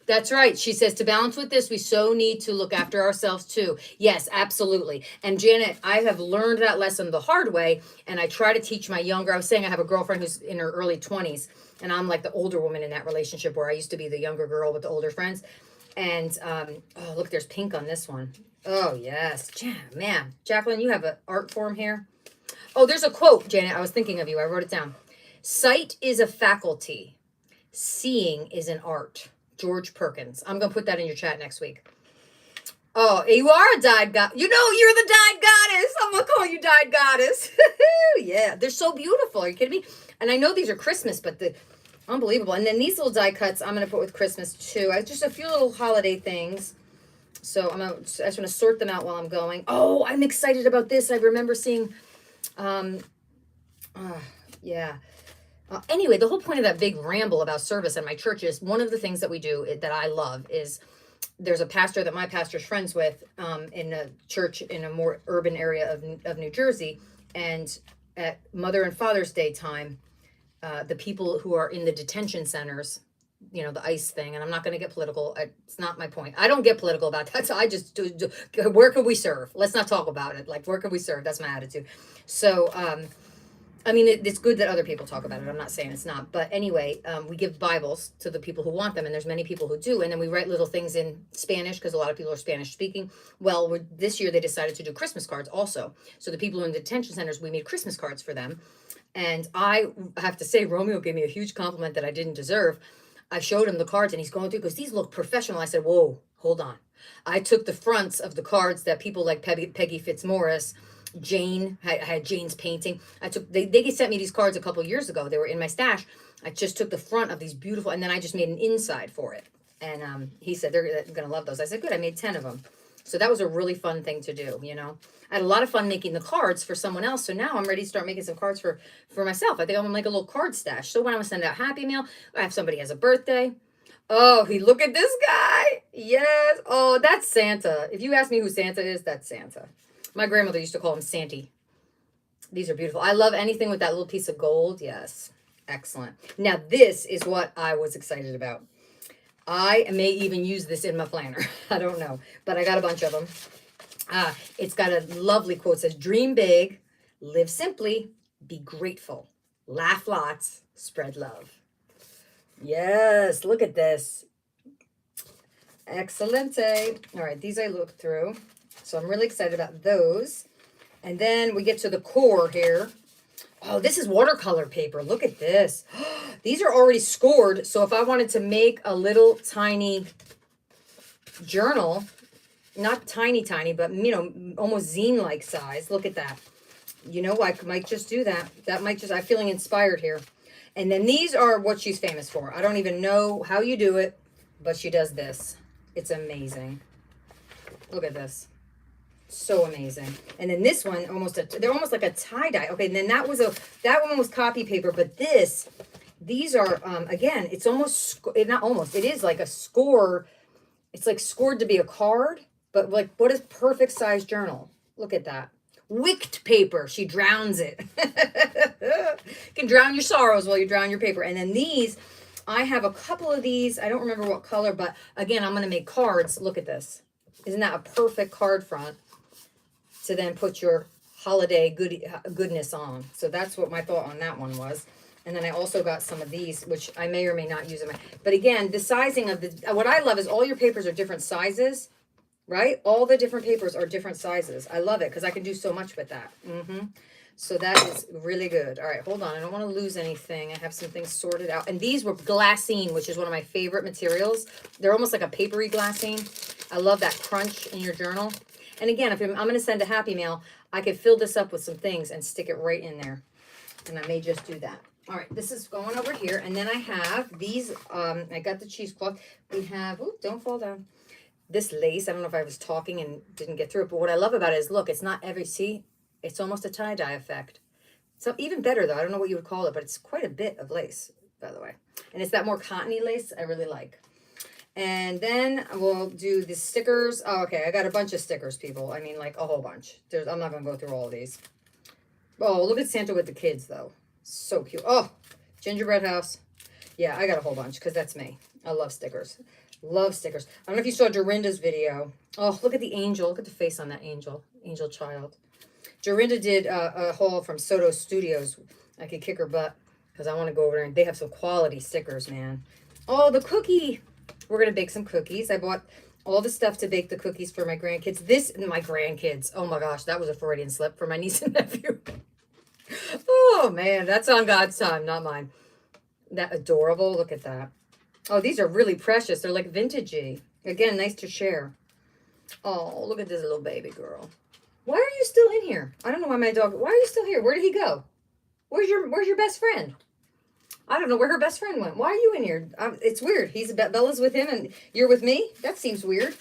That's right. She says, to balance with this, we so need to look after ourselves too. Yes, absolutely. And Janet, I have learned that lesson the hard way. And I try to teach my younger. I was saying I have a girlfriend who's in her early 20s. And I'm like the older woman in that relationship, where I used to be the younger girl with the older friends. And, oh, look, there's pink on this one. Oh, yes. Man, Jacqueline, you have an art form here. Oh, there's a quote, Janet. I was thinking of you. I wrote it down. Sight is a faculty. Seeing is an art. George Perkins. I'm going to put that in your chat next week. Oh, you are a dyed goddess. You know, you're the dyed goddess. I'm going to call you dyed goddess. Yeah, they're so beautiful. Are you kidding me? And I know these are Christmas, but unbelievable. And then these little die cuts I'm going to put with Christmas too. Just a few little holiday things. So I just want to sort them out while I'm going. Oh, I'm excited about this. I remember seeing, yeah. Anyway, the whole point of that big ramble about service at my church is one of the things that we do that I love is there's a pastor that my pastor's friends with in a church in a more urban area of New Jersey. And at Mother and Father's Day time, the people who are in the detention centers, you know, the ICE thing, and I'm not going to get political. It's not my point. I don't get political about that. So I just do, where can we serve? Let's not talk about it. Like, where can we serve? That's my attitude. So, I mean, it's good that other people talk about it. I'm not saying it's not. But anyway, we give Bibles to the people who want them. And there's many people who do. And then we write little things in Spanish because a lot of people are Spanish speaking. Well, this year they decided to do Christmas cards also. So the people in the detention centers, we made Christmas cards for them. And I have to say, Romeo gave me a huge compliment that I didn't deserve. I showed him the cards and he's going through because these look professional. I said, whoa, hold on. I took the fronts of the cards that people like Peggy Fitzmaurice, Jane, I had Jane's painting. They sent me these cards a couple years ago. They were in my stash. I just took the front of these beautiful, and then I just made an inside for it. And he said, they're going to love those. I said, good, I made 10 of them. So that was a really fun thing to do, you know. I had a lot of fun making the cards for someone else. So now I'm ready to start making some cards for myself. I think I'm going to make a little card stash. So when I send out Happy Mail, I have somebody has a birthday. Oh, look at this guy. Yes. Oh, that's Santa. If you ask me who Santa is, that's Santa. My grandmother used to call him Santy. These are beautiful. I love anything with that little piece of gold. Yes. Excellent. Now, this is what I was excited about. I may even use this in my planner. I don't know. But I got a bunch of them. It's got a lovely quote. It says, dream big, live simply, be grateful, laugh lots, spread love. Yes. Look at this. Excellente. All right. These I looked through. So I'm really excited about those. And then we get to the core here. Oh, this is watercolor paper. Look at this. These are already scored. So if I wanted to make a little tiny journal, not tiny, but, you know, almost zine-like size. Look at that. You know, I might just do that. I'm feeling inspired here. And then these are what she's famous for. I don't even know how you do it, but she does this. It's amazing. Look at this. So amazing. And then this one, they're almost like a tie-dye. Okay, and then that one was copy paper, but these are, again, it's almost, not almost, it is like a score. It's like scored to be a card, but like, what is perfect size journal? Look at that. Wicked paper. She drowns it. You can drown your sorrows while you drown your paper. And then these, I have a couple of these. I don't remember what color, but again, I'm going to make cards. Look at this. Isn't that a perfect card front to then put your holiday goodness on? So that's what my thought on that one was. And then I also got some of these, which I may or may not use them. But again, the sizing of what I love is all your papers are different sizes, right? All the different papers are different sizes. I love it because I can do so much with that. So that is really good. All right, hold on. I don't want to lose anything. I have some things sorted out. And these were glassine, which is one of my favorite materials. They're almost like a papery glassine. I love that crunch in your journal. And again, if I'm going to send a happy mail, I could fill this up with some things and stick it right in there. And I may just do that. All right, this is going over here. And then I have these, I got the cheesecloth. We have, don't fall down. This lace, I don't know if I was talking and didn't get through it, but what I love about it is, look, it's not see, it's almost a tie-dye effect. So even better though, I don't know what you would call it, but it's quite a bit of lace, by the way. And it's that more cottony lace I really like. And then we'll do the stickers. Oh, okay, I got a bunch of stickers, people. I mean, like a whole bunch. I'm not going to go through all of these. Oh, look at Santa with the kids, though. So cute. Oh, gingerbread house. Yeah, I got a whole bunch because that's me. I love stickers. Love stickers. I don't know if you saw Dorinda's video. Oh, look at the angel. Look at the face on that angel. Angel child. Dorinda did a haul from Soto Studios. I could kick her butt because I want to go over there. And they have some quality stickers, man. Oh, the cookie. We're going to bake some cookies. I bought all the stuff to bake the cookies for my grandkids. My grandkids. Oh, my gosh. That was a Freudian slip for my niece and nephew. Oh, man. That's on God's time, not mine. That adorable. Look at that. Oh, these are really precious. They're like vintagey. Again, nice to share. Oh, look at this little baby girl. Why are you still in here? I don't know why my dog... Why are you still here? Where did he go? Where's your best friend? I don't know where her best friend went. Why are you in here? It's weird. Bella's with him and you're with me? That seems weird.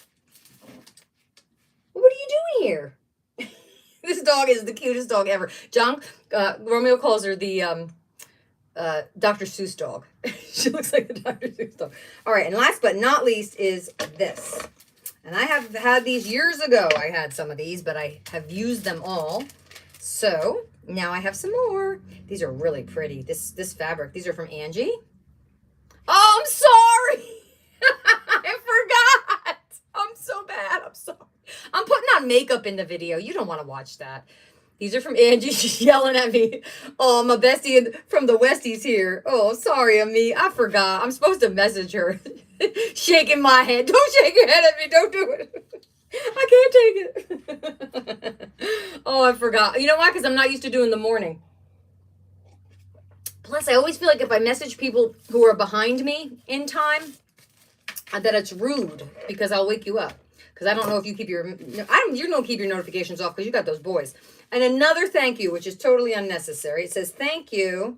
What are you doing here? This dog is the cutest dog ever. Romeo calls her the... Dr. Seuss dog. She looks like the Dr. Seuss dog. All right, and last but not least is this. And I have had these years ago. I had some of these, but I have used them all. So now I have some more. These are really pretty. This fabric. These are from Angie. Oh, I'm sorry. I forgot. I'm so bad. I'm sorry. I'm putting on makeup in the video. You don't want to watch that. These are from Angie. She's yelling at me. Oh, my bestie from the Westies here. Oh, sorry, Ami. I forgot. I'm supposed to message her. Shaking my head. Don't shake your head at me. Don't do it. I can't take it. Oh, I forgot. You know why? Because I'm not used to doing the morning. Plus, I always feel like if I message people who are behind me in time, that it's rude because I'll wake you up. Because I don't know if you keep you don't keep your notifications off because you got those boys. And another thank you, which is totally unnecessary. It says, thank you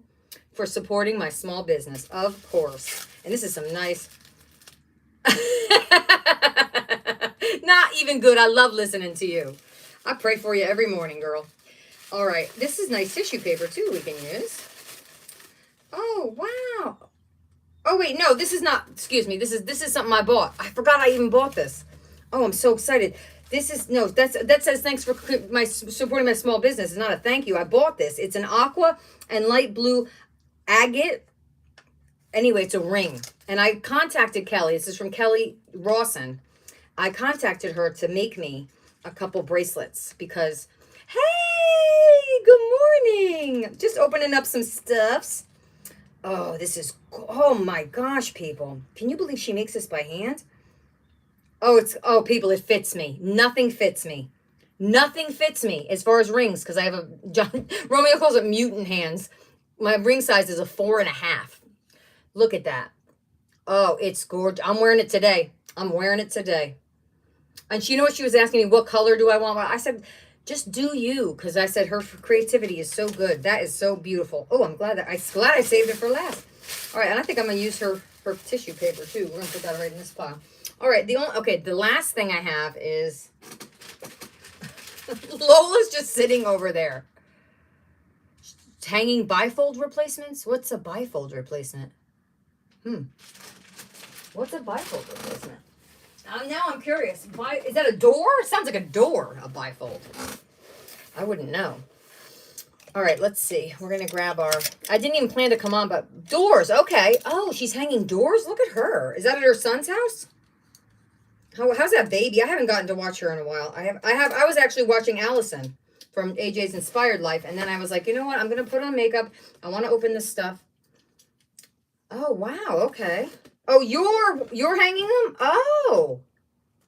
for supporting my small business. Of course. And this is some nice... Not even good. I love listening to you. I pray for you every morning, girl. All right. This is nice tissue paper, too, we can use. Oh, wow. Oh, wait. No, this is not... Excuse me. This is something I bought. I forgot I even bought this. Oh, I'm so excited. This is, no, that says thanks for supporting my small business. It's not a thank you. I bought this. It's an aqua and light blue agate. Anyway, it's a ring. And I contacted Kelly. This is from Kelly Rawson. I contacted her to make me a couple bracelets because, hey, good morning. Just opening up some stuffs. Oh, oh my gosh, people. Can you believe she makes this by hand? Oh, people, it fits me. Nothing fits me. Nothing fits me as far as rings because I have Romeo calls it mutant hands. My ring size is a 4.5. Look at that. Oh, it's gorgeous. I'm wearing it today. And you know what she was asking me? What color do I want? I said, just do you, because I said her creativity is so good. That is so beautiful. Oh, I'm glad I saved it for last. All right, and I think I'm gonna use her tissue paper too. We're gonna put that right in this pile. All right, the last thing I have is Lola's just sitting over there. Hanging bifold replacements? What's a bifold replacement? What's a bifold replacement? Now I'm curious. Is that a door? Sounds like a door, a bifold. I wouldn't know. All right, let's see. We're going to grab our... I didn't even plan to come on, but doors. Okay. Oh, she's hanging doors? Look at her. Is that at her son's house? How's that baby? I haven't gotten to watch her in a while. I was actually watching Allison from AJ's Inspired Life, and then I was like, you know what? I'm going to put on makeup. I want to open this stuff. Oh, wow. Okay. Oh, you're hanging them? Oh.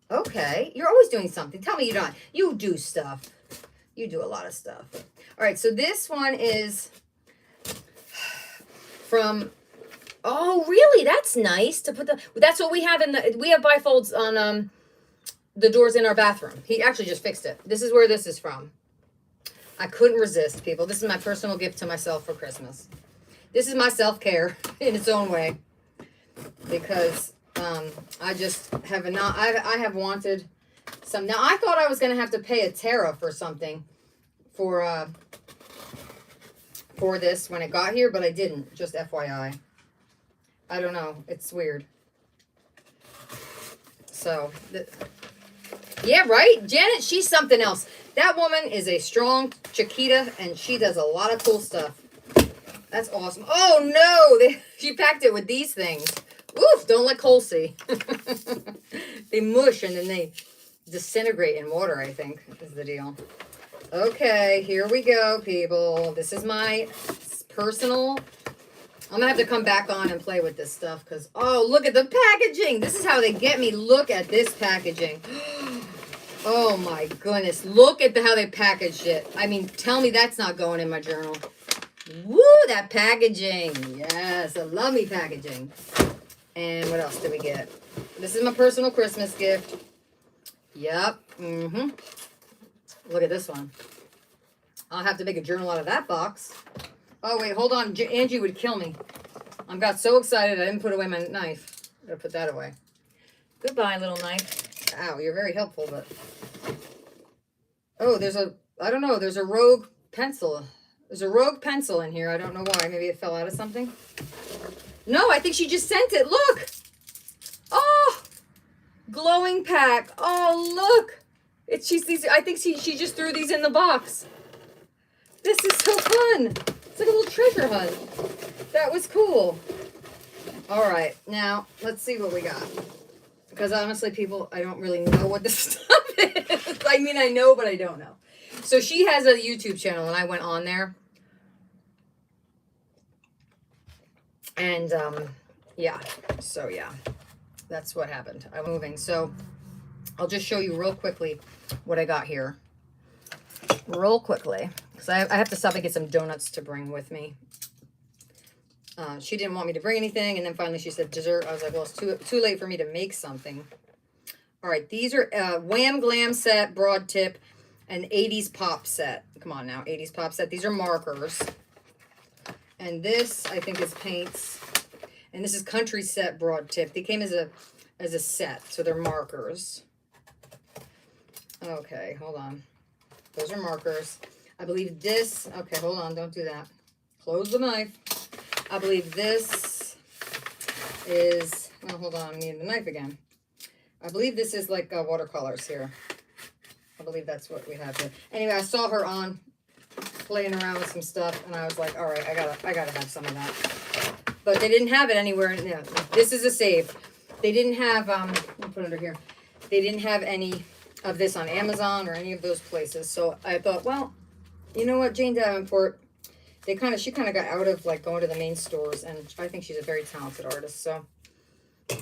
Okay. You're always doing something. Tell me you don't. You do stuff. You do a lot of stuff. All right, so this one is from... Oh, really? That's nice to put the... That's what we have in the... We have bifolds on the doors in our bathroom. He actually just fixed it. This is where this is from. I couldn't resist, people. This is my personal gift to myself for Christmas. This is my self-care in its own way. Because I just have not... I have wanted some... Now, I thought I was going to have to pay a tariff or something for this when it got here, but I didn't. Just FYI. I don't know. It's weird. So, yeah, right? Janet, she's something else. That woman is a strong Chiquita, and she does a lot of cool stuff. That's awesome. Oh, no. She packed it with these things. Oof, don't let Cole see. They mush, and then they disintegrate in water, I think, is the deal. Okay, here we go, people. This is my personal... I'm going to have to come back on and play with this stuff because, oh, look at the packaging. This is how they get me. Look at this packaging. Oh, my goodness. Look at how they packaged it. I mean, tell me that's not going in my journal. Woo, that packaging. Yes, I love me packaging. And what else did we get? This is my personal Christmas gift. Yep. Look at this one. I'll have to make a journal out of that box. Oh, wait, hold on. Angie would kill me. I got so excited I didn't put away my knife. Gotta put that away. Goodbye, little knife. Ow, you're very helpful, but... Oh, I don't know, there's a rogue pencil. There's a rogue pencil in here. I don't know why. Maybe it fell out of something. No, I think she just sent it. Look! Oh! Glowing pack. Oh, look! She's these. I think she just threw these in the box. This is so fun. It's like a little treasure hunt. That was cool. All right, now let's see what we got. Because honestly, people, I don't really know what this stuff is. I mean, I know, but I don't know. So she has a YouTube channel, and I went on there. And yeah, so yeah, that's what happened. I'm moving. So I'll just show you real quickly what I got here. Real quickly. Because I have to stop and get some donuts to bring with me. She didn't want me to bring anything. And then finally she said dessert. I was like, well, it's too late for me to make something. All right. These are Wham Glam set, broad tip, and 80s pop set. Come on now. 80s pop set. These are markers. And this, I think, is paints. And this is country set, broad tip. They came as a set. So they're markers. Okay. Hold on. Those are markers. I believe this, okay, hold on, don't do that. Close the knife. I believe this is, oh, hold on, I need the knife again. I believe this is like watercolors here. I believe that's what we have here. Anyway, I saw her on playing around with some stuff, and I was like, all right, I gotta have some of that. But they didn't have it anywhere. No, this is a save. They didn't have, let me put it under here. They didn't have any of this on Amazon or any of those places. So I thought, well, you know what, Jane Davenport, she kind of got out of like going to the main stores, and I think she's a very talented artist. So I'm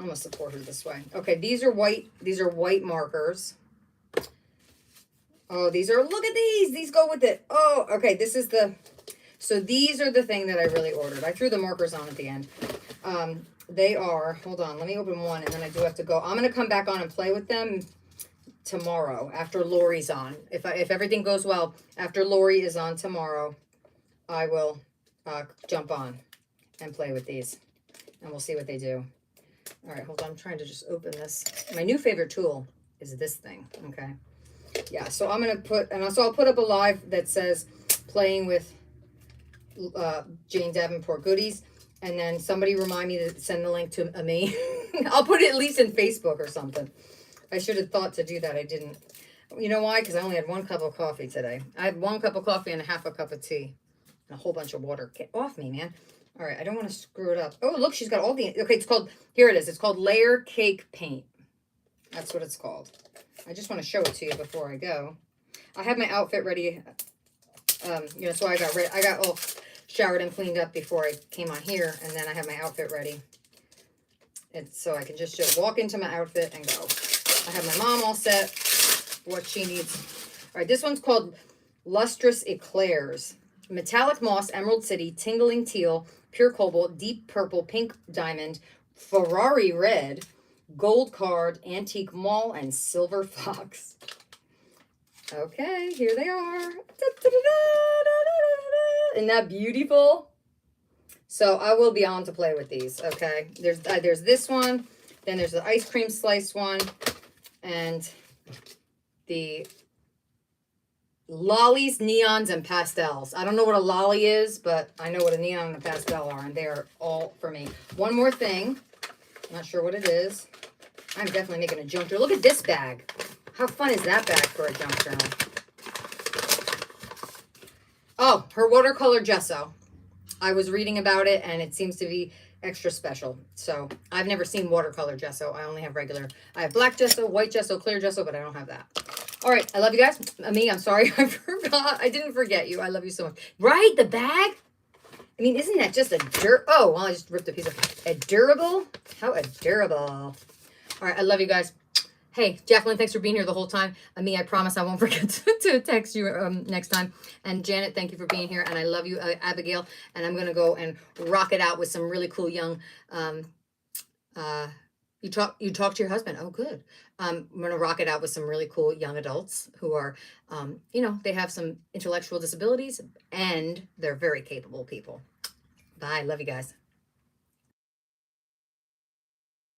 gonna support her this way. Okay, these are white markers. Oh, look at these. These go with it. Oh, okay, so these are the thing that I really ordered. I threw the markers on at the end. They are, hold on, let me open one, and then I do have to go. I'm gonna come back on and play with them tomorrow after Lori's on. If everything goes well, after Lori is on tomorrow, I will jump on and play with these, and we'll see what they do. All right, hold on. I'm trying to just open this. My new favorite tool is this thing, okay? Yeah, so I'm going to put, and so I'll put up a live that says playing with Jane Davenport goodies. And then somebody remind me to send the link to me. I'll put it at least in Facebook or something. I should have thought to do that. I didn't. You know why? Because I only had 1 cup of coffee today. I had 1 cup of coffee and a half a cup of tea. And a whole bunch of water. Get off me, man. All right, I don't want to screw it up. Oh, look, she's got all the... Okay, it's called... Here it is. It's called Layer Cake Paint. That's what it's called. I just want to show it to you before I go. I have my outfit ready. You know, so I got ready. I got all showered and cleaned up before I came on here, and then I have my outfit ready. And so I can just walk into my outfit and go. I have my mom all set for what she needs. All right, this one's called Lustrous Eclairs. Metallic moss, emerald city, tingling teal, pure cobalt, deep purple, pink diamond, Ferrari red, gold card, antique mall, and silver fox. Okay, here they are. Isn't that beautiful? So I will be on to play with these, okay? There's this one, then there's the ice cream slice one, and the lollies, neons, and pastels. I don't know what a lolly is, but I know what a neon and a pastel are, and they are all for me. One more thing. I'm not sure what it is. I'm definitely making a junk journal. Look at this bag. How fun is that bag for a junk journal? Oh, her watercolor gesso. I was reading about it, and it seems to be extra special. So I've never seen watercolor gesso. I only have regular. I have black gesso, white gesso, clear gesso, but I don't have that. All right, I love you guys. Me, I'm sorry, I forgot. I didn't forget you. I love you so much. Right, the bag? I mean, isn't that just oh, well, I just ripped a piece of adorable. How adorable. All right, I love you guys. Hey, Jacqueline, thanks for being here the whole time. Me, I promise I won't forget to text you next time. And Janet, thank you for being here. And I love you, Abigail. And I'm going to go and rock it out with some really cool young... You talk to your husband. Oh, good. I'm going to rock it out with some really cool young adults who are, you know, they have some intellectual disabilities and they're very capable people. Bye. Love you guys.